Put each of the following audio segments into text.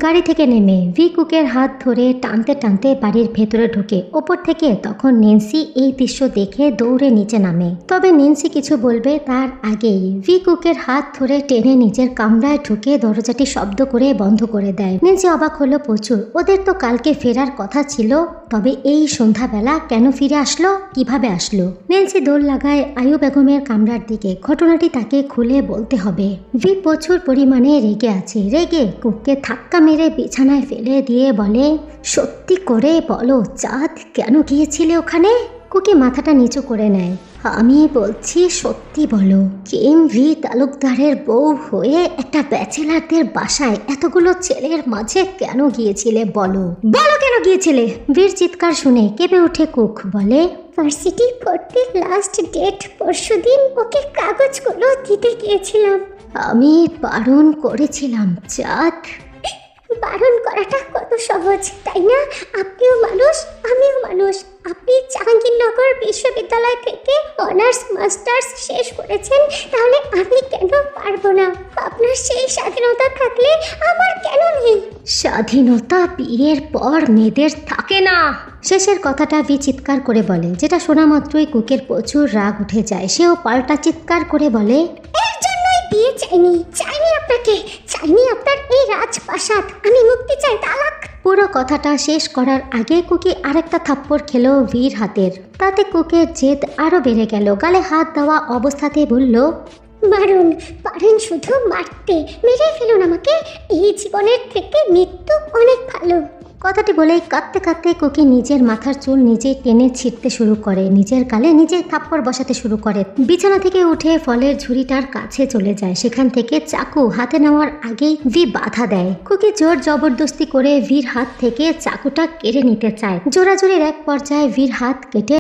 গাড়ি থেকে নেমে ভি কুকের হাত ধরে টানতে টানতে বাড়ির ভেতরে ঢোকে। ওপর থেকে তখন নেন্সি এই দৃশ্য দেখে দৌড়ে নিচে নামে। তবে নেন্সি কিছু বলবে তার আগেই ভি কুকের হাত ধরে টেনে নিজের কামরায় ঢুকে দরজাটি শব্দ করে বন্ধ করে দেয়। নেন্সি অবাক হলো প্রচুর। ওদের তো কালকে ফেরার কথা ছিল, তবে এই সন্ধ্যাবেলা কেন ফিরে আসলো, কিভাবে আসলো? নেন্সি দৌড় লাগায় আয়ু বেগমের কামরার দিকে। ঘটনাটি তাকে খুলে বলতে হবে। ভি প্রচুর পরিমাণে রেগে আছে। রেগে কুককে ধাক্কা মেরে বিছানায় ফেলে দিয়ে বলে, সত্যি করে বলো চাঁদ, কেন গিয়েছিলে ওখানে? কুকি মাথাটা নিচু করে নেয়। আমি বলছি সত্যি বলো, কিম ভি তালুকদারের বউ হয়ে একটা ব্যাচেলারদের বাসায় এতগুলো ছেলের মাঝে কেন গিয়েছিলে বলো? বলো কেন গিয়েছিলে? ভীর চিৎকার শুনে কেঁপে উঠে কুক। বলে, ভার্সিটি পড়তে লাস্ট ডেট পরশুদিন, ওকে কাগজগুলো দিতে গিয়েছিলাম। আমি বারণ করেছিলাম চাঁদ। বারণ করাটা কত সহজ, তাই না? আপনিও মানুষ, আমিও মানুষ। আপনি জাহাঙ্গীরনগর বিশ্ববিদ্যালয় থেকে অনার্স মাস্টার্স শেষ করেছেন, তাহলে আমি কেন পারবো না? আপনার সেই স্বাধীনতা থাকলে আমার কেন নেই? স্বাধীনতা বিয়ের পর মেয়েদের থাকে না। শেষের কথাটা ভি চিৎকার করে বলে, যেটা শোনা মাত্রই কুকের প্রচুর রাগ উঠে যায়। সেও পাল্টা চিৎকার করে বলে, এর জন্যই বিয়ে চাইনি আপনাকে, চাইনি আপনার এই রাজপ্রাসাদ। আমি মুক্তি চাই, তালাক। পুরো কথাটা শেষ করার আগে কুকি আরেকটা থাপ্পড় খেলো ভীর হাতের। তাতে কুকের জেদ আরো বেড়ে গেল। গালে হাত দেওয়া অবস্থাতে বলল, মারুন, পারেন শুধু মারতে, মেরে ফেলুন আমাকে। এই জীবনের থেকে মৃত্যু অনেক ভালো। কথাটি বলেই কাঁদতে কাঁদতে কুকি নিজের মাথার চুল নিজে টেনে ছিঁড়তে শুরু করে। নিজের গালে নিজে থাপ্পড় বসাতে শুরু করে। বিছানা থেকে উঠে ফলের ঝুড়িটার কাছে চলে যায়। সেখান থেকে চাকু হাতে নেওয়ার আগেই ভি বাধা দেয়। কুকি জোর জবরদস্তি করে ভীর হাত থেকে চাকুটা কেড়ে নিতে চায়। জোরাজোরির এক পর্যায়ে ভীর হাত কেটে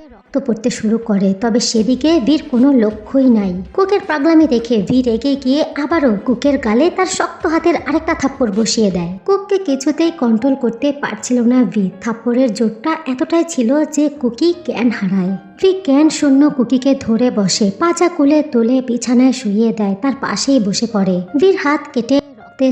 পড়তে শুরু করে। তবে সেদিকে ভীর কোনো লক্ষ্যই নাই। কুকের পাগলামি দেখে ভি রেগে গিয়ে আবারও কুকের গালে তার শক্ত হাতের আরেকটা থাপ্পড় বসিয়ে দেয়। কুককে কিছুতেই কন্ট্রোল করতে পারছিল না ভি। থাপ্পড়ের জোরটা এতটাই ছিল যে কুকি জ্ঞান হারায়। ভি জ্ঞান শূন্য কুকিকে ধরে বসে, পাজা কুলে তুলে বিছানায় শুইয়ে দেয়। তার পাশেই বসে পড়ে। ভীর হাত কেটে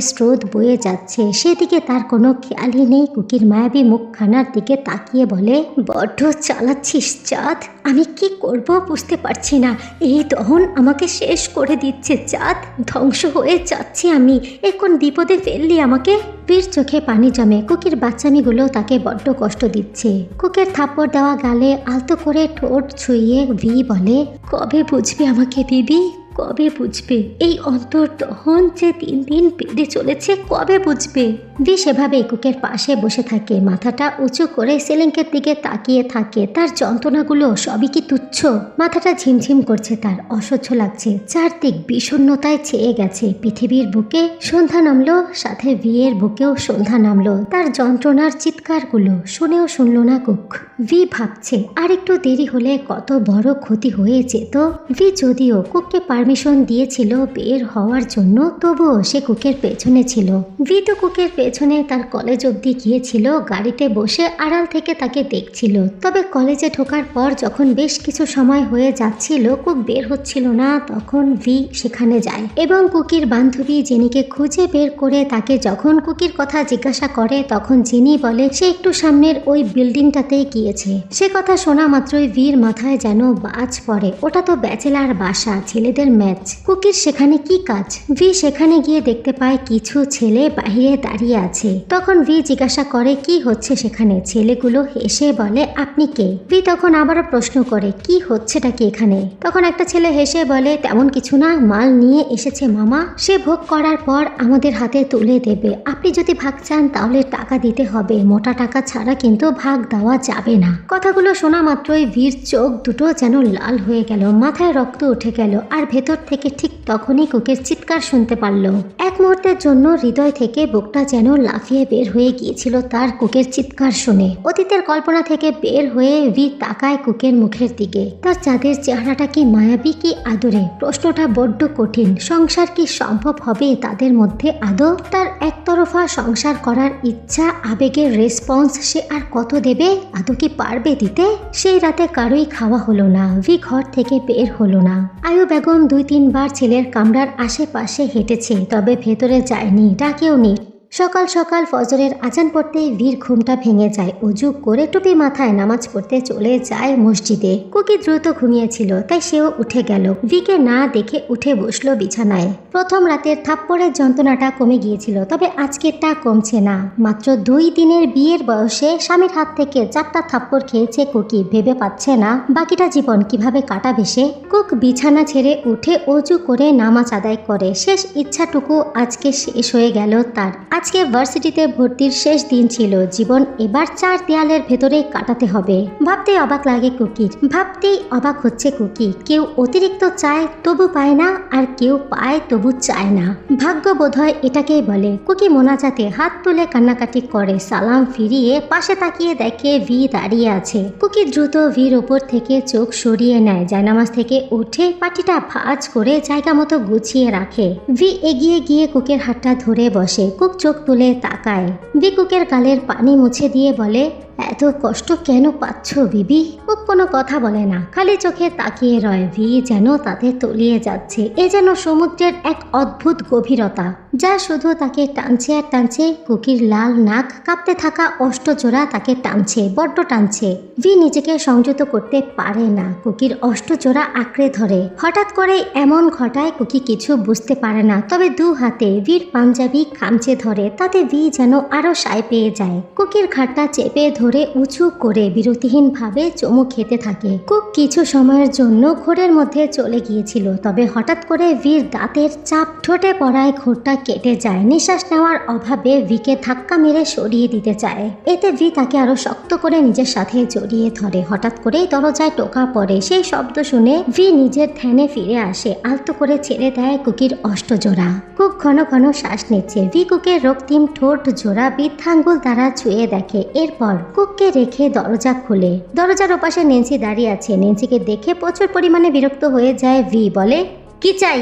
স্রোত বয়ে যাচ্ছে, সেদিকে তার কোনো খেয়ালই নেই। কুকির মায়াবী মুখখানার দিকে তাকিয়ে বলে, বড্ড চালাচ্ছিস চাঁদ, আমি কি করব বুঝতে পারছি না। এই দহন আমাকে শেষ করে দিচ্ছে চাঁদ, ধ্বংস হয়ে যাচ্ছি আমি। এখন বিপদে ফেললি আমাকে। ভীর চোখে পানি জমে। কুকির বাচ্চামিগুলো তাকে বড্ড কষ্ট দিচ্ছে। কুকের থাপ্পড় দেওয়া গালে আলতো করে ঠোঁট ছুঁয়ে ভি বলে, কবে বুঝবে আমাকে বিবি, কবে বুঝবে? এই অন্তর্দহন যে দিন দিন বেড়ে চলেছে, কবে বুঝবে? ভি সেভাবেই কুকের পাশে বসে থাকে, মাথাটা উঁচু করে সিলিংয়ের দিকে তাকিয়ে থাকে। তার যন্ত্রণাগুলো সবই কি তুচ্ছ? মাথাটা ঝিমঝিম করছে, তার অসহ্য লাগছে। চারদিক বিষণ্ণতায় ছেয়ে গেছে। পৃথিবীর বুকে সন্ধ্যা নামলো, সাথে ভিয়ের বুকেও সন্ধ্যা নামলো। তার যন্ত্রণার চিৎকারগুলো শুনেও শুনল না কুক। ভি ভাবছে আর একটু দেরি হলে কত বড় ক্ষতি হয়ে যেত। ভি যদিও কুককে পারমিশন দিয়েছিল বের হওয়ার জন্য, তবুও সে কুকের পেছনে ছিল। ভি তো কুকের পেছনে তার কলেজ অবধি গিয়েছিল। গাড়িতে বসে আড়াল থেকে তাকে দেখছিল। তবে কলেজে ঢোকার পর যখন বেশ কিছু সময় হয়ে যাচ্ছিল, কুক বের হচ্ছিল না, তখন ভি সেখানে যায় এবং কুকির বান্ধবী জেনিকে খুঁজে বের করে তাকে যখন কুকির কথা জিজ্ঞাসা করে, তখন জেনি বলে সে একটু সামনের ওই বিল্ডিংটাতেই গিয়েছে। সে কথা শোনা মাত্রই ভির মাথায় যেন বাজ পড়ে। ওটা তো ব্যাচেলার বাসা, ছেলেদের ম্যাচ। কুকির সেখানে কি কাজ? ভি সেখানে গিয়ে দেখতে পায় কিছু ছেলে বাহিরে দাঁড়িয়ে আছে। তখন ভি জিজ্ঞাসা করে কি হচ্ছে সেখানে। ছেলেগুলো হেসে বলে, আপনি কে? ভি তখন আবারও প্রশ্ন করে, কি হচ্ছেটা কি এখানে? তখন একটা ছেলে হেসে বলে, তেমন কিছু না, মাল নিয়ে এসেছে মামা, সে ভোগ করার পর আমাদের হাতে তুলে দেবে। আপনি যদি ভাগ চান তাহলে টাকা দিতে হবে, মোটা টাকা ছাড়া কিন্তু ভাগ দেওয়া যাবে না। কথাগুলো শোনা মাত্রই ভীর চোখ দুটো যেন লাল হয়ে গেল, মাথায় রক্ত উঠে গেল। আর ভেতর থেকে ঠিক তখনই কুকের চিৎকার শুনতে পারল। এক মুহূর্তের জন্য হৃদয় থেকে বুকটা যেন লাফিয়ে বের হয়ে গিয়েছিল তার কুকের চিৎকার শুনে। অতীতের কল্পনা থেকে বের হয়ে ভি তাকায় কুকের মুখের দিকে। তার চাঁদের চেহারাটা কি মায়াবী, কি আদরে? প্রশ্নটা বড্ড কঠিন। সংসার কি সম্ভব হবে তাদের মধ্যে আদৌ? তার একতরফা সংসার করার ইচ্ছা, আবেগের রেসপন্স সে আর কত দেবে? আদৌ কি পারবে দিতে? সেই রাতে কারোই খাওয়া হলো না। ভি ঘর থেকে বের হলো না। আয়ু বেগম 2-3 বার ছেলের কামরার আশেপাশে হেঁটেছে, তবে ভেতরে যায়নি, ডাকেও নি। সকাল সকাল ফজরের আজান পড়তেই ভীর ঘুমটা ভেঙে যায়। অজু করে টুপি মাথায় নামাজ পড়তে চলে যায় মসজিদে। কুকি দ্রুত ঘুমিয়েছিল, তাই সেও উঠে গেল। ভিকে না দেখে উঠে বসলো বিছানায়। প্রথম রাতের থাপ্পড়ের যন্ত্রণাটা কমে গিয়েছিল, তবে আজকেরটা কমছে না। মাত্র 2 দিনের বিয়ের বয়সে স্বামীর হাত থেকে 4টা থাপ্পড় খেয়েছে কুকি। ভেবে পাচ্ছে না বাকিটা জীবন কিভাবে কাটাবে সে। কুক বিছানা ছেড়ে উঠে অজু করে নামাজ আদায় করে। শেষ ইচ্ছাটুকু আজকে শেষ হয়ে গেল তার। আজকে ভার্সিটিতে ভর্তির শেষ দিন ছিল। জীবন এবার 4 দেয়ালের ভেতরেই কাটাতে হবে। ভাবতেই অবাক লাগে কুকির। ভাবতেই অবাক হচ্ছে কুকি। কেউ অতিরিক্ত চায় তবু পায় না, আর কেউ পায় তবু চায় না। ভাগ্য বোধহয় এটাকেই বলে। কুকি মোনাজাতে হাত তুলে কান্নাকাটি করে। সালাম ফিরিয়ে পাশে তাকিয়ে দেখে ভি দাঁড়িয়ে আছে। কুকি দ্রুত ভির ওপর থেকে চোখ সরিয়ে নেয়। জায়নামাজ থেকে উঠে পাটিটা ভাঁজ করে জায়গা মতো গুছিয়ে রাখে। ভি এগিয়ে গিয়ে কুকের হাতটা ধরে বসে। কুক চোখ তুলে তাকায়। ভি কুকের গালের পানি মুছে দিয়ে বলে, এত কষ্ট কেন পাচ্ছ বিবি? কুক কোনো কথা বলে না, খালি চোখে তাকিয়ে রয়। ভি যেন তাতে তলিয়ে যাচ্ছে। এ যেন সমুদ্রের এক অদ্ভুত গভীরতা, যা শুধু তাকে টানছে আর টানছে। কুকির লাল নাক কাঁপতে থাকা অষ্টজোড়া তাকে টানছে, বড্ড টানছে। ভি নিজেকে সংযত করতে পারে না। কুকির অষ্টজোড়া আঁকড়ে ধরে। হঠাৎ করে এমন ঘটায় কুকি কিছু বুঝতে পারে না, তবে 2 হাতে ভির পাঞ্জাবি খামচে ধরে। তাতে ভি যেন আরো সায় পেয়ে যায়। কুকির ঘাটটা চেপে ধরে উঁচু করে বিরতিহীন ভাবে চুমু খেতে থাকে। কুক কিছু সময়ের জন্য ঘোরের মধ্যে চলে গিয়েছিল, তবে হঠাৎ করে ভির দাঁতের চাপ ঠোঁটে পড়ায় ঘোরটা কেটে যায়। নিঃশ্বাস নেওয়ার অভাবে ভিকে ধাক্কা মেরে সরিয়ে দিতে চায়। এতে ভি তাকে আরো শক্ত করে নিজের সাথে জড়িয়ে ধরে। হঠাৎ করেই দরজায় টোকা পড়ে। সেই শব্দ শুনে ভি নিজের ধ্যানে ফিরে আসে। আলতো করে ছেড়ে দেয় কুকির অষ্টজোড়া। কুক ঘন ঘন শ্বাস নিচ্ছে। ভি কুকের রক্তিম ঠোঁট জোড়া বৃদ্ধাঙ্গুল দ্বারা ছুঁয়ে দেখে। এরপর কুককে রেখে দরজা খুলে। দরজার ওপাশে নেন্সি দাঁড়িয়ে আছে। নেন্সিকে দেখে প্রচুর পরিমাণে বিরক্ত হয়ে যায়। ভি বলে, কি চাই?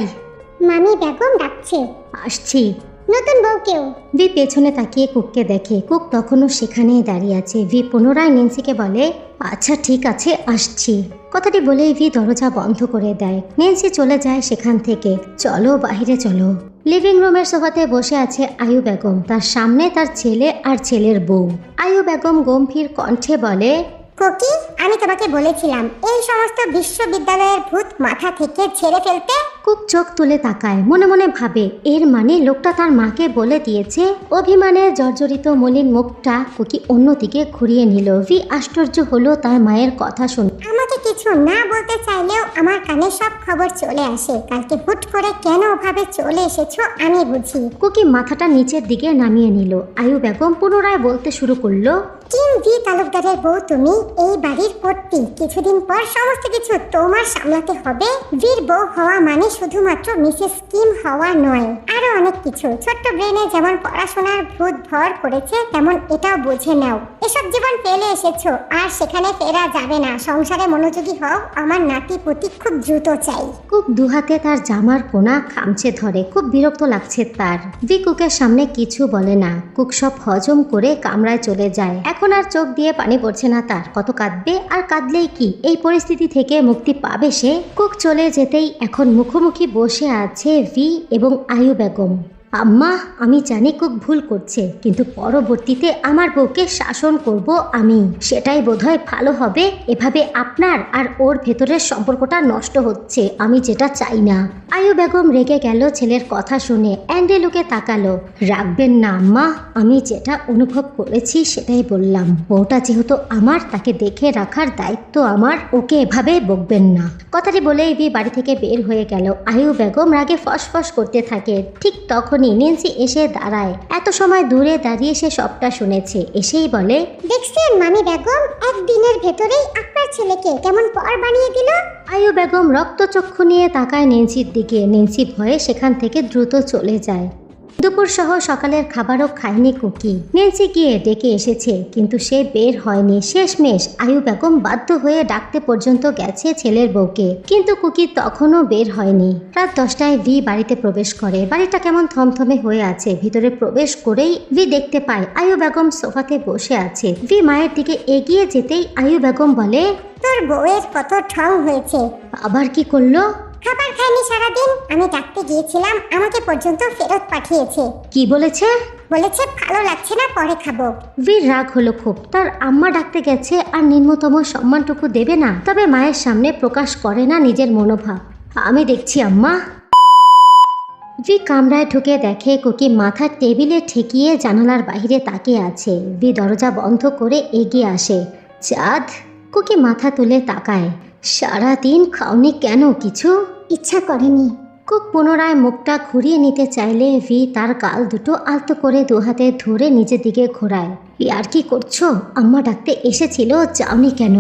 মামি বেগম ডাকছে। আসছি। নতুন বউ কেউ? ভি পেছনে তাকিয়ে কুককে দেখে। কুক তখনও সেখানেই দাঁড়িয়ে আছে। ভি পুনরায় নেন্সিকে বলে, আচ্ছা ঠিক আছে, আসছি। কথাটি বলেই ভি দরজা বন্ধ করে দেয়। নেন্সি চলে যায় সেখান থেকে। চলো বাইরে চলো। লিভিং রুমের সোফাতে বসে আছে আয়ু বেগম। তার সামনে তার ছেলে আর ছেলের বউ। আয়ু বেগম গম্ভীর কণ্ঠে বলে, কোকি, আমি তোমাকে বলেছিলাম এই সমস্ত বিশ্ববিদ্যালয়ের ভূত মাথা থেকে ছেড়ে ফেলতে। কুক চোখ তুলে তাকায়। মনে মনে ভাবে, এর মানে লোকটা তার মাকে বলে দিয়েছে। অভিমানে জর্জরিত মলিন মুখটা কুকি অন্যদিকে ঘুরিয়ে নিল। ভি আশ্চর্য হলো তার মায়ের কথা শুনে। আমাকে কিছু না বলতে চাইলেও আমার কানে সব খবর চলে আসে। কালকে হুট করে কেন ওভাবে চলে এসেছো আমি বুঝি। কুকি মাথাটা নিচের দিকে নামিয়ে নিল। আয়ু বেগম পুনরায় বলতে শুরু করলো, কিম ভি তালুকদারের বউ তুমি, এই বাড়ির কর্ত্রী। কিছুদিন পর সমস্ত কিছু তোমার সামলাতে হবে। ভির বউ হওয়া মানে শুধুমাত্র মিসেস কিম হওয়া নয়, আরো অনেক কিছু। ছোট্ট ব্রেনে যেমন পড়াশোনার ভূত ভর করেছে, তেমন এটাও বুঝে নাও। এসব জীবন পেলে এসেছো, আর সেখানে ফেরা যাবে না। সংসারে মনোযোগী হও। আমার নাতি পুতি খুব দ্রুত চাই। কুক 2 হাতে তার জামার কোনা খামচে ধরে। খুব বিরক্ত লাগছে তার। ভি কুকের সামনে কিছু বলে না। কুক সব হজম করে কামরায় চলে যায়। এখন আর চোখ দিয়ে পানি পড়ছে না তার। কত কাঁদবে, আর কাঁদলেই কি এই পরিস্থিতি থেকে মুক্তি পাবে সে? কুক চলে যেতেই এখন মুখোমুখি বসে আছে ভি এবং আয়ু বেগম। আম্মা, আমি জানি কুক ভুল করছে, কিন্তু পরবর্তীতে আমার বউকে শাসন করব আমি। সেটাই বোধহয় ভালো হবে। এভাবে আপনার আর ওর ভেতরের সম্পর্কটা নষ্ট হচ্ছে, আমি যেটা চাই না। আয়ু বেগম রেগে গেল ছেলের কথা শুনে। অ্যান্ডেলুকে তাকালো। রাখবেন না আম্মা, আমি যেটা অনুভব করেছি সেটাই বললাম। বউটা যেহেতু আমার, তাকে দেখে রাখার দায়িত্ব আমার। ওকে এভাবে বকবেন না। কথাটি বলেই ভি বাড়ি থেকে বের হয়ে গেল। আয়ু বেগম রাগে ফসফস করতে থাকে। ঠিক তখন নেন্সি এসে দাঁড়ায়। এত সময় দূরে দাঁড়িয়ে সে সবটা শুনেছে। এসেই বলে, দেখছেন মামি বেগম, একদিনের ভেতরেই আপনার ছেলেকে কেমন পর বানিয়ে দিল। আয়ু বেগম রক্তচক্ষু নিয়ে তাকায় নেন্সির দিকে। নেন্সি ভয়ে সেখান থেকে দ্রুত চলে যায়। দুপুর সহ সকালের খাবারও খায়নি কুকি। নেন্সি গিয়ে ডেকে এসেছে, কিন্তু সে বের হয়নি। শেষমেশ আয়ু বেগম বাধ্য হয়ে ডাকতে পর্যন্ত গেছে ছেলের বউকে, কিন্তু কুকি তখনও বের হয়নি। রাত 10টায় ভি বাড়িতে প্রবেশ করে। বাড়িটা কেমন থমথমে হয়ে আছে। ভিতরে প্রবেশ করেই ভি দেখতে পায় আয়ু বেগম সোফাতে বসে আছে। ভি মায়ের দিকে এগিয়ে যেতেই আয়ু বেগম বলে, তোর বউয়ের কত ঠং হয়েছে। আবার কি করলো? খাবার খায়নি সারাদিন। আমি ডাকতে গিয়েছিলাম, আমাকে পর্যন্ত ফেরত পাঠিয়েছে। কি বলেছে? বলেছে ভালো লাগছে না, পরে খাবো। বীর রাগ হলো খুব। তার আম্মা ডাকতে গেছে আর নিম্নতম সম্মানটুকু দেবে না, তবে মায়ের সামনে প্রকাশ করে না নিজের মনোভাব। আমি দেখছি আম্মা। ভি কামরায় ঢুকে দেখে কুকি মাথা টেবিলে ঠেকিয়ে জানালার বাইরে তাকিয়ে আছে। ভি দরজা বন্ধ করে এগিয়ে আসে। চাঁদ। কুকি মাথা তুলে তাকায়। সারাদিন খাওনি কেন কিছু? ইচ্ছা করেনি। কুক পুনরায় মুখটা ঘুরিয়ে নিতে চাইলে ভি তার গাল দুটো আলতো করে দু হাতে ধরে নিজের দিকে ঘোরায়। আর কি করছো? আম্মা ডাকতে এসেছিল, যাওনি কেন?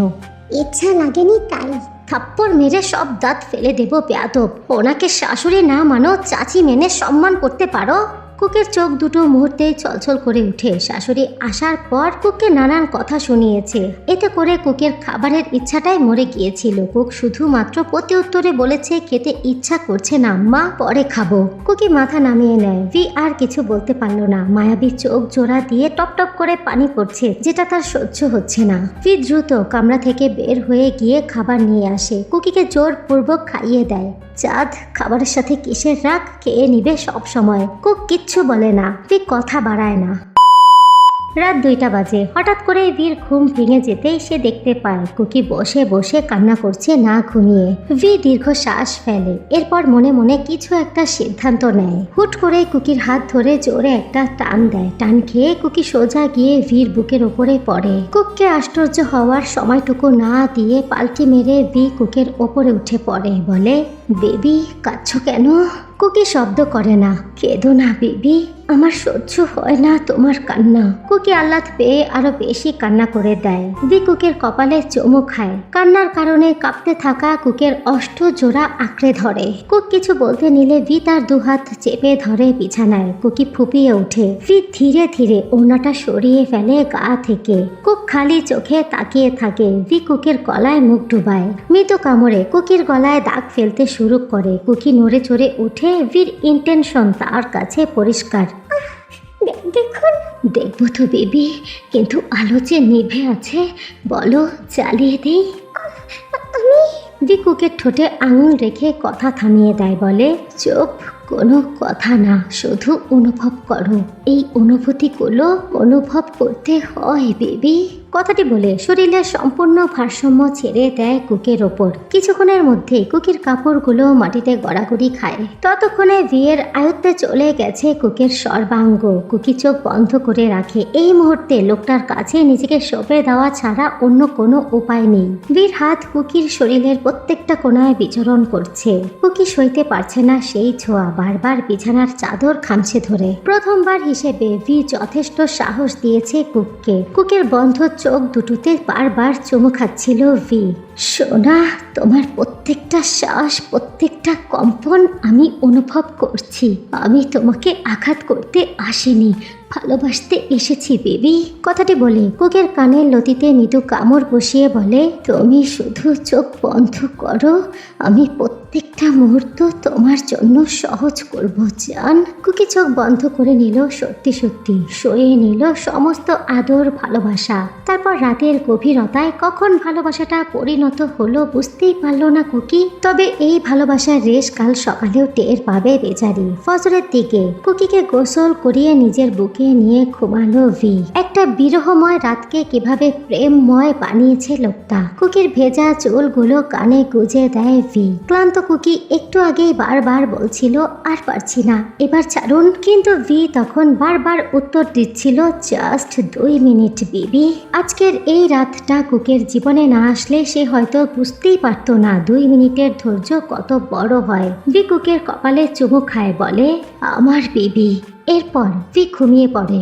ইচ্ছা লাগেনি তাই। থাপ্পড় মেরে সব দাঁত ফেলে দেবো বেয়াদব। ওনাকে শাশুড়ি না মানো, চাচি মেনে সম্মান করতে পারো? কুকের চোখ দুটো মুহূর্তেই ছলছল করে উঠে। শাশুড়ি আসার পর কুককে নানান কথা শুনিয়েছে, এতে করে কুকের খাবারের ইচ্ছাটাই মরে গিয়েছিল। কুক শুধুমাত্র প্রতি উত্তরে বলেছে খেতে ইচ্ছা করছে না আম্মা, পরে খাবো। কুকি মাথা নামিয়ে নেয়। ভি আর কিছু বলতে পারলো না। মায়াবী চোখ জোড়া দিয়ে টপ টপ করে পানি পড়ছে, যেটা তার সহ্য হচ্ছে না। ভি দ্রুত কামরা থেকে বের হয়ে গিয়ে খাবার নিয়ে আসে, কুকিকে জোরপূর্বক খাইয়ে দেয়। চাঁদ খাবারের সাথে কিসের রাগ, খেয়ে নিবে সব সময়। কুক কিচ্ছু বলে না, ভি কথা বাড়ায় না। রাত 2টা বাজে। হঠাৎ করে ভীর ঘুম ভেঙে যেতেই সে দেখতে পায় কুকি বসে বসে কান্না করছে না ঘুমিয়ে। ভি দীর্ঘ শ্বাস ফেলে, এরপর মনে মনে কিছু একটা সিদ্ধান্ত নেয়। হুট করে কুকির হাত ধরে জোরে একটা টান দেয়। টান খেয়ে কুকি সোজা গিয়ে ভীর বুকের ওপরে পড়ে। কুককে আশ্চর্য হওয়ার সময়টুকু না দিয়ে পাল্টি মেরে ভি কুকের ওপরে উঠে পড়ে। বলে, বেবি কাঁদছো কেন? কুকি শব্দ করে না। কেঁদো না বেবি, আমার সহ্য হয় না তোমার কান্না। কুকি আহ্লাদ পেয়ে আরো বেশি কান্না করে দেয়। ভি কুকের কপালে চুমু খায়। কান্নার কারণে কাঁপতে থাকা কুকের অষ্ট জোড়া আঁকড়ে ধরে। কুক কিছু বলতে নিলে ভি তার দুহাত চেপে ধরে বিছানায়। কুকি ফুপিয়ে ওঠে। ভি ধীরে ধীরে ওড়নাটা সরিয়ে ফেলে গা থেকে। কুক খালি চোখে তাকিয়ে থাকে। ভি কুকের গলায় মুখ ডুবায়। মৃদু কামড়ে কুকির গলায় দাগ ফেলতে শুরু করে। কুকি নড়ে চড়ে উঠে। ভির ইন্টেনশন তার কাছে পরিষ্কার। দেখুন। দেখবো তো বেবি, কিন্তু আলো যে নিভে আছে, বলো জ্বালিয়ে দেই? আমি। ভি কুকের ঠোঁটে আঙুল রেখে কথা থামিয়ে দেয়। বলে, চুপ, কোনো কথা না, শুধু অনুভব করো। এই অনুভূতিগুলো অনুভব করতে হয় বেবি। কথাটি বলে শরীরের সম্পূর্ণ ভারসাম্য ছেড়ে দেয় কুকের ওপর। কিছুক্ষণের মধ্যে কুকির কাপড়গুলো মাটিতে গড়াগড়ি খায়। ততক্ষণে ভিয়ের আয়ত্তে চলে গেছে কুকের সর্বাঙ্গ। কুকি চোখ বন্ধ করে রাখে। এই মুহূর্তে লোকটার কাছে নিজেকে সঁপে দেওয়া ছাড়া অন্য কোনো উপায় নেই। ভির হাত কুকির শরীরের প্রত্যেকটা কোণায় বিচরণ করছে। কুকি সইতে পারছে না সেই ছোঁয়া। বারবার বিছানার চাদর খামছে ধরে। প্রথমবার হিসেবে ভি যথেষ্ট সাহস দিয়েছে কুককে। কুকের বন্ধ চোখ দুটোতে বারবার চুমু খাচ্ছিল ভি। সোনা, তোমার প্রত্যেকটা শ্বাস, প্রত্যেকটা কম্পন আমি অনুভব করছি। আমি তোমাকে আঘাত করতে আসিনি, ভালোবাসতে এসেছি বেবি। কথাটি বলে কুকের কানের লতিতে মৃদু কামড় বসিয়ে বলে, তুমি শুধু চোখ বন্ধ করো, আমি প্রত্যেকটা মুহূর্ত তোমার জন্য সহজ করব জান। কুকি চোখ বন্ধ করে নিল। সত্যি সত্যি সয়ে নিল সমস্ত আদর ভালোবাসা। তারপর রাতের গভীরতায় কখন ভালোবাসাটা পরিণত হলো বুঝতেই পারল না কুকি। তবে এই ভালোবাসার রেশ কাল সকালেও টের পাবে বেচারি। ফজরের দিকে কুকিকে গোসল করিয়ে নিজের বুকে নিয়ে ঘুমালো ভি। একটা বিরহময় রাতকে কিভাবে প্রেমময় বানিয়েছে লোকটা। কুকির ভেজা চুলগুলো কানে গুজে দেয় ভি। ক্লান্ত কুকি একটু আগেই বারবার বলছিল, আর পারছি না, এবার ছাড়ুন। কিন্তু ভি তখন বারবার উত্তর দিচ্ছিল, জাস্ট 2 মিনিট বেবি। আজকের এই রাতটা কুকের জীবনে না আসলে সে হয়তো বুঝতেই পারতো না 2 মিনিটের ধৈর্য কত বড় হয়। ভি কুকের কপালে চুমু খায়। বলে, আমার বেবি। এরপর ভি ঘুমিয়ে পড়ে।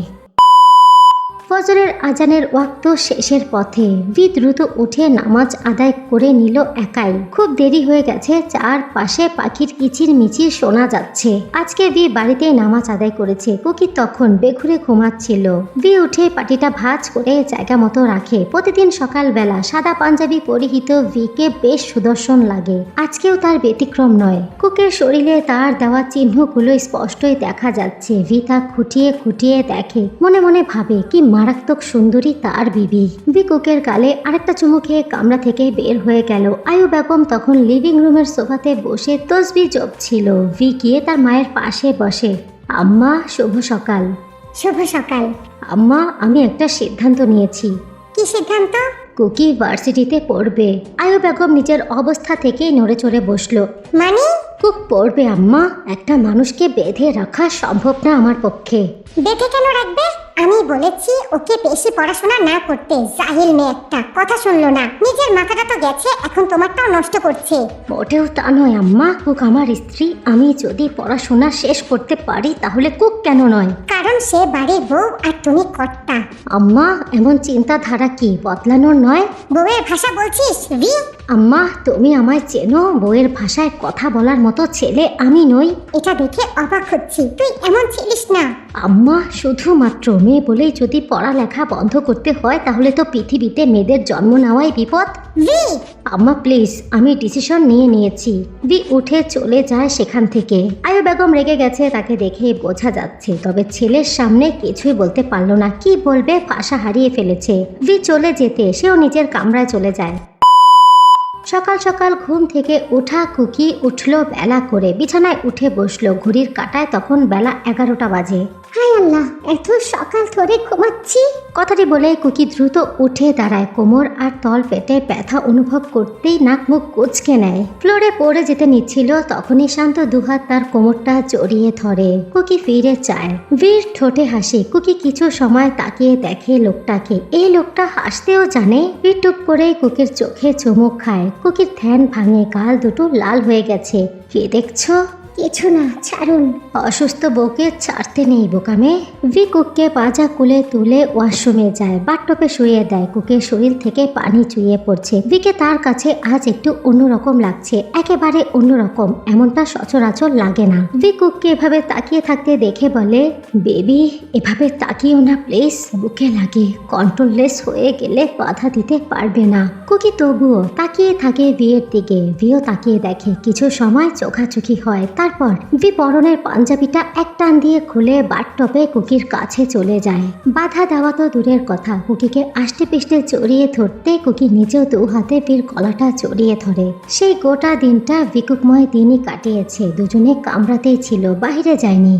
ফজরের আজানের ওয়াক্ত শেষের পথে। ভি দ্রুত উঠে নামাজ আদায় করে নিল একাই। খুব দেরি হয়ে গেছে, চারপাশে পাখির কিচির মিচির শোনা যাচ্ছে। আজকে ভি বাড়িতেই নামাজ আদায় করেছে। কুকি তখন বেঘুরে ঘুমাচ্ছিল। ভি উঠে পাটিটা ভাঁজ করে জায়গা মতো রাখে। প্রতিদিন সকালবেলা সাদা পাঞ্জাবি পরিহিত ভিকে বেশ সুদর্শন লাগে। আজকেও তার ব্যতিক্রম নয়। কুকের শরীরে তার দেওয়া চিহ্নগুলো স্পষ্টই দেখা যাচ্ছে। ভি তা খুঁটিয়ে খুঁটিয়ে দেখে। মনে মনে ভাবে, কি মারাত্মক সুন্দরী তার বিবি। ভি কুকের গালে আরেকটা চুমু খেয়ে কামরা থেকে বের হয়ে গেল। আয়ু বেগম তখন লিভিং রুমের সোফাতে বসে তসবিহ জপছিল। ভি গিয়ে তার মায়ের পাশে বসে। আম্মা, শুভ সকাল। শুভ সকাল। আম্মা, আমি একটা সিদ্ধান্ত নিয়েছি। কি সিদ্ধান্ত? কুকি ভার্সিটিতে পড়বে। আয়ু বেগম নিজের অবস্থা থেকেই নড়ে চড়ে বসলো। মানে? কুক পড়বে আম্মা। একটা মানুষকে বেঁধে রাখা সম্ভব না আমার পক্ষে। বেঁধে কেন রাখবে? আমি বলেছি ওকে বেশি পড়াশোনা না করতে। জাহিল মেয়ে একটা, কথা শুনলো না। নিজের মাথাটা তো গেছে, এখন তোমারটাও নষ্ট করছে। মোটেও তা নয় আম্মা, কুক আমার স্ত্রী। আমি যদি পড়াশোনা শেষ করতে পারি তাহলে কুক কেন নয়? কারণ সে বাড়ির বউ আর তুমি কর্তা। আম্মা, এমন চিন্তাধারা কি বদলানোর নয়? বউয়ের ভাষা বলছিস রি? আম্মা, তুমি আমায় চেনো? বউয়ের ভাষায় কথা বলার মতো ছেলে আমি নই। এটা দেখে অবাক হচ্ছি, তুই এমন ছিলিস না। আম্মা, শুধুমাত্র মেয়ে বলেই যদি পড়ালেখা বন্ধ করতে হয় তাহলে তো পৃথিবীতে মেয়েদের জন্ম নেওয়াই বিপদ। রি! আম্মা প্লিজ, আমি ডিসিশন নিয়েছি। ভি উঠে চলে যায় সেখান থেকে। আয়ু বেগম রেগে গেছে, তাকে দেখে বোঝা যাচ্ছে, তবে ছেলের সামনে কিছুই বলতে পারলো না। কি বলবে, ভাষা হারিয়ে ফেলেছে। ভি চলে যেতে সেও নিজের কামরায় চলে যায়। সকাল সকাল ঘুম থেকে ওঠা কুকি উঠল বেলা করে, বিছানায় উঠে বসলো। ঘড়ির কাঁটায় তখন বেলা 11টা বাজে। হায় আল্লাহ, এত সকাল ধরে ঘুমাচ্ছি। কথাটি বলে কুকি দ্রুত উঠে দাঁড়ায়। কোমর আর তল পেটে ব্যথা অনুভব করতেই নাক মুখ কুঁচকে নেয়। ফ্লোরে পড়ে যেতে নিচ্ছিল, তখনই শান্ত দুহাত তার কোমরটা জড়িয়ে ধরে। কুকি ফিরে চায়। বীর ঠোঁটে হাসি। কুকি কিছু সময় তাকিয়ে দেখে লোকটাকে। এই লোকটা হাসতেও জানে। বীর টুপ করে কুকির চোখে চুমুক খায়। কুকির ধ্যান ভাঙে, গাল দুটো লাল হয়ে গেছে। কি দেখছো? কিছু না, ছাড়ুন। অসুস্থ বউকে ছাড়তে নেই বোকামে। ভি কুককে পাজা কুলে তুলে ওয়াশরুমে যায়, বাথটবে শুয়ে দেয়। কুকের শরীর থেকে পানি চুইয়ে পড়ছে। ভিকে তার কাছে আজ একটু অন্যরকম লাগছে, একেবারে অন্যরকম। এমনটা সচরাচর লাগে না। ভি কুককে এভাবে তাকিয়ে থাকতে দেখে বলে, বেবি এভাবে তাকিও না প্লিজ, বুকে লাগে। কন্ট্রোললেস হয়ে গেলে বাধা দিতে পারবে না। কুকি তবুও তাকিয়ে থাকে ভিয়ের দিকে। ভিও তাকিয়ে দেখে। কিছু সময় চোখাচোখি হয়। তারপর ভি পরনের পাঞ্জাবিটা এক টান দিয়ে খুলে বাথটবে কুকির কাছে চলে যায়। বাধা দেওয়া তো দূরের কথা, কুকিকে আষ্টে পিষ্টে জড়িয়ে ধরতে কুকি নিজেও দু হাতে ভির গলাটা জড়িয়ে ধরে। সেই গোটা দিনটা বিকুকময় দিনই কাটিয়েছে। দুজনে কামরাতেই ছিল, বাইরে যায়নি।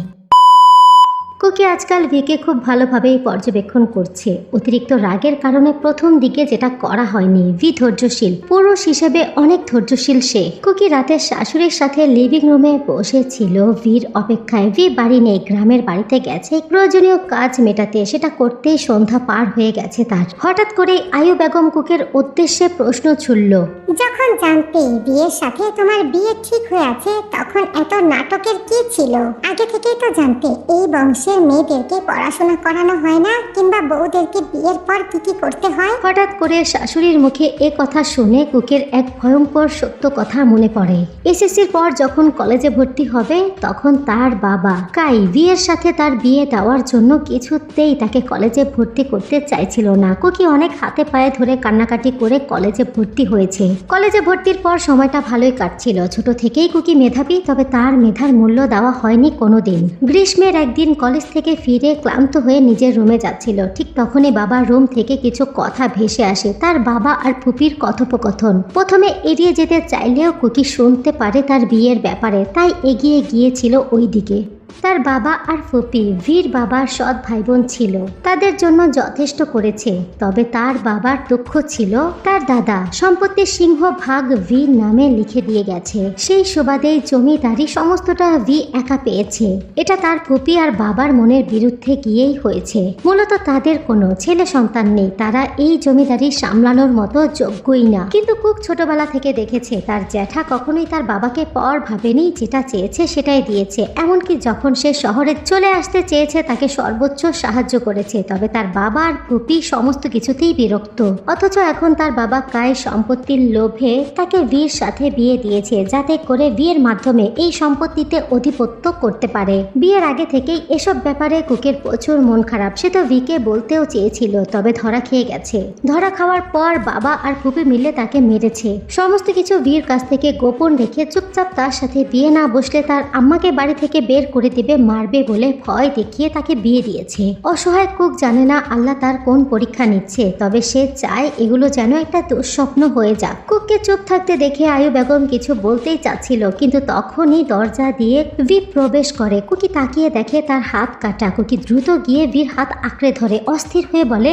কুকি আজকাল ভিকে খুব ভালোভাবেই পর্যবেক্ষণ করছে। অতিরিক্ত রাগের কারণে প্রথম দিকে যেটা করা হয়নি। ভি ধৈর্যশীল, পুরুষ হিসেবে অনেক ধৈর্যশীল সে। কুকি রাতে শাশুড়ির সাথে লিভিং রুমে বসেছিল ভির অপেক্ষায়। ভি বাড়ি নেই, গ্রামের বাড়িতে গেছে প্রয়োজনীয় কাজ মেটাতে। সেটা করতেই সন্ধ্যা পার হয়ে গেছে তার। হঠাৎ করে আয়ু বেগম কুকের উদ্দেশ্যে প্রশ্ন ছুড়ল, যখন জানতে বিয়ের সাথে তোমার বিয়ে ঠিক হয়ে আছে তখন এত নাটকের কি ছিল? আগে থেকেই তো জানতে এই বংশে মেয়েদেরকে পড়াশোনা করানো হয় না, কিংবা বউদেরকে বিয়ের পর কি কি করতে হয়। হঠাৎ করে শাশুড়ির মুখে এ কথা শুনে কুকের এক ভয়ঙ্কর সত্য কথা মনে পড়ে। এসএসসির পর যখন কলেজে ভর্তি হবে তখন তার বাবা কাই বিয়ের সাথে তার বিয়ে দেওয়ার জন্য কিছুতেই তাকে কলেজে ভর্তি করতে চাইছিল না। কুকি অনেক হাতে পায়ে ধরে কান্নাকাটি করে কলেজে ভর্তি হয়েছে। কলেজে ভর্তির পর সময়টা ভালোই কাটছিল। ছোট থেকেই কুকি মেধাবী, তবে তার মেধার মূল্য দেওয়া হয়নি কোনোদিন। গ্রীষ্মের একদিন কলেজ থেকে ফিরে ক্লান্ত হয়ে নিজের রুমে যাচ্ছিল। ঠিক তখনই বাবার রুম থেকে কিছু কথা ভেসে আসে। তার বাবা আর ফুপির কথোপকথন। প্রথমে এড়িয়ে যেতে চাইলেও কুকি শুনতে পারে তার বিয়ের ব্যাপারে, তাই এগিয়ে গিয়েছিল ওই দিকে। তার বাবা আর ফুপি ভির বাবার সৎ ভাই বোন ছিল, তাদের জন্য যথেষ্ট করেছে। তবে তার বাবার দুঃখ ছিল তার দাদা সম্পত্তির সিংহভাগ ভির নামে লিখে দিয়ে গেছে। সেই সুবাদে জমিদারি সমস্তটা ভি একা পেয়েছে। এটা তার ফুপি আর বাবার মনের বিরুদ্ধে গিয়েই হয়েছে। মূলত তাদের কোনো ছেলে সন্তান নেই, তারা এই জমিদারি সামলানোর মতো যোগ্যই না। কিন্তু কুক ছোটবেলা থেকে দেখেছে তার জ্যাঠা কখনোই তার বাবাকে পর ভাবেনি, যেটা চেয়েছে সেটাই দিয়েছে। এমনকি যখন সে শহরে চলে আসতে চেয়েছে তাকে সর্বোচ্চ সাহায্য করেছে। তবে তার বাবা আর ফুপি সমস্ত কিছুতেই বিরক্ত। অথচ এখন তার বাবা কায় সম্পত্তির লোভে তাকে ভির সাথে বিয়ে দিয়েছে, যাতে করে বিয়ের মাধ্যমে এই সম্পত্তিতে অধিপত্য করতে পারে। বিয়ের আগে থেকেই এসব ব্যাপারে কুকের প্রচুর মন খারাপ। সে তো ভিকে বলতেও চেয়েছিল, তবে ধরা খেয়ে গেছে। ধরা খাওয়ার পর বাবা আর ফুপি মিলে তাকে মেরেছে। সমস্ত কিছু ভির কাছ থেকে গোপন রেখে চুপচাপ তার সাথে বিয়ে না বসলে তার আম্মাকে বাড়ি থেকে বের করে করে দিবে, মারবে বলে ভয় দেখিয়ে তাকে বিয়ে দিয়েছে। অসহায় কুক জানে না আল্লাহ তার কোন পরীক্ষা নিচ্ছে, তবে সে চায় এগুলো যেন একটা দুঃস্বপ্ন হয়ে যাক। কুককে চুপ থাকতে দেখে আয়ু বেগম কিছু বলতেই চাচ্ছিল, কিন্তু তখনই দরজা দিয়ে ভি প্রবেশ করে। কুকি তাকিয়ে দেখে তার হাত কাটা। কুকি দ্রুত গিয়ে ভির হাত আঁকড়ে ধরে অস্থির হয়ে বলে,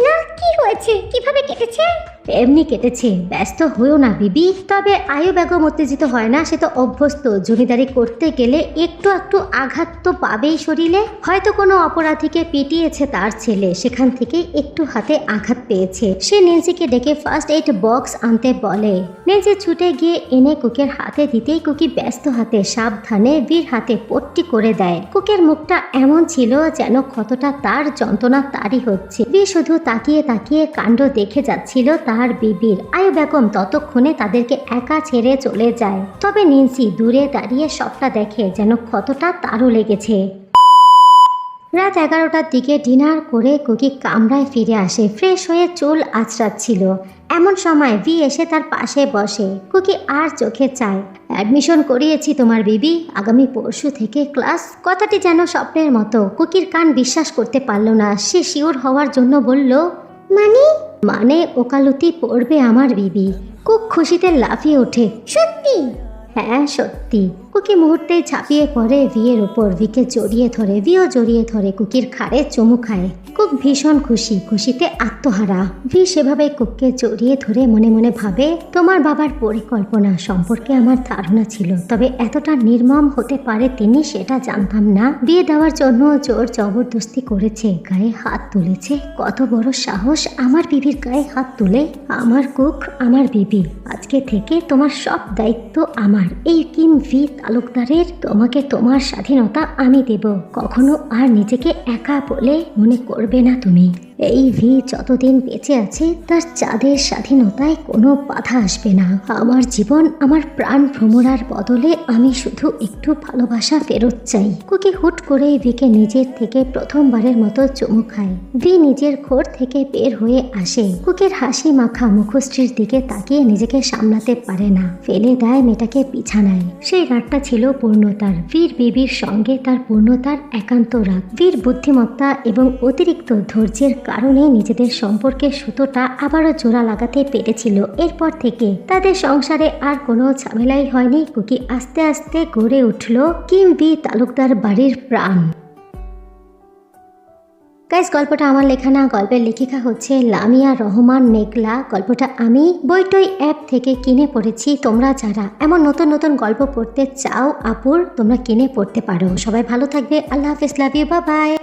না, কি হয়েছে? কিভাবে কেটেছে? এমনি কেটেছে, ব্যস্ত হয়েও না বিবি। তবে আয়ু বেগম উত্তেজিত হয় না, সে তো অভ্যস্ত। জমিদারি করতে গেলে একটু একটু আঘাত তো পাবেই শরীরে। হয়তো কোনো অপরাধীকে পিটিয়েছে তার ছেলে, সেখান থেকে একটু হাতে আঘাত পেয়েছে। সে নেন্সিকে ডেকে ফার্স্ট এইড বক্স আনতে বলে। নেন্সি ছুটে গিয়ে এনে কুকের হাতে দিতেই কুকি ব্যস্ত হাতে সাবধানে ভির হাতে পট্টি করে দেয়। কুকের মুখটা এমন ছিল যেন ক্ষতটা তার, যন্ত্রণা তারই হচ্ছে। ভি শুধু তাকিয়ে তাকিয়ে কাণ্ড দেখে যাচ্ছিল তার বিবির। আয়ু বেগম ততক্ষণে তাদেরকে একা ছেড়ে চলে যায়। তবে নেন্সি দূরে দাঁড়িয়ে সবটা দেখে, যেন ক্ষতটা তারও লেগেছে। রাত 11টার দিকে ডিনার করে কুকি কামরায় ফিরে আসে। ফ্রেশ হয়ে চুল আঁচড়াচ্ছিল, এমন সময় ভি এসে তার পাশে বসে। কুকি আর চোখে চায়। অ্যাডমিশন করিয়েছি তোমার বিবি, আগামী পরশু থেকে ক্লাস। কথাটি যেন স্বপ্নের মতো। কুকির কান বিশ্বাস করতে পারল না। সে শিওর হওয়ার জন্য বলল, মানে ওকালতি পড়বে আমার বিবি। কুক খুশিতে লাফিয়ে ওঠে, সত্যি? হ্যাঁ সত্যি। কুকি মুহূর্তেই ঝাঁপিয়ে পড়ে ভিয়ের উপর। ভিকে জড়িয়ে ধরে, ভিও জড়িয়ে ধরে কুকির ঘাড়ে চুমু খায়। কুক ভীষণ খুশি, খুশিতে আত্মহারা। ভি সেভাবে কুককে জড়িয়ে ধরে মনে মনে ভাবে, তোমার বাবার পরিকল্পনা সম্পর্কে আমার ধারণা ছিল, তবে এতটা নির্মম হতে পারে তিনি সেটা জানতাম না। বিয়ে দেওয়ার জন্য জোর জবরদস্তি করেছে, গায়ে হাত তুলেছে। কত বড় সাহস আমার বিবির গায়ে হাত তুলে। আমার কুক, আমার বিবি, আজকে থেকে তোমার সব দায়িত্ব আমার। এই কিম ভি তালুকদারের, তোমাকে তোমার স্বাধীনতা আমি দেব। কখনো আর নিজেকে একা বলে মনে করবে না তুমি। এই ভি যতদিন বেঁচে আছে তার চাঁদের স্বাধীনতায় কোনো বাধা আসবে না। আমার জীবন, আমার প্রাণ ভ্রমরার বদলে আমি শুধু একটু ভালোবাসা ফেরত চাই। কুকি হুট করে ভিকে নিজের থেকে প্রথমবারের মতো চুমু খায়। ভি নিজের ঘর থেকে বের হয়ে আসে। কুকির হাসি মাখা মুখশ্রীর দিকে তাকিয়ে নিজেকে সামলাতে পারে না, ফেলে দেয় মেয়েটাকে বিছানায়। সেই রাতটা ছিল পূর্ণতার। ভির বিবির সঙ্গে তার পূর্ণতার একান্ত রাত। ভির বুদ্ধিমত্তা এবং অতিরিক্ত ধৈর্যের কারণে নিজেদের সম্পর্কের সুতোটা আবারও জোড়া লাগাতে পেরেছিল। এরপর থেকে তাদের সংসারে আর কোনো ঝামেলাই হয়নি। কুকি আস্তে আস্তে গড়ে উঠল কিম ভি তালুকদার বাড়ির প্রাণ। গাইস, গল্পটা আমার লেখা না, গল্পের লেখিকা হচ্ছে লামিয়া রহমান মেঘলা। গল্পটা আমি বইটই অ্যাপ থেকে কিনে পড়েছি। তোমরা যারা এমন নতুন নতুন গল্প পড়তে চাও আপুর, তোমরা কিনে পড়তে পারো। সবাই ভালো থাকবে। আল্লাহ হাফেজ, লাভ ইউ, বাই বাই।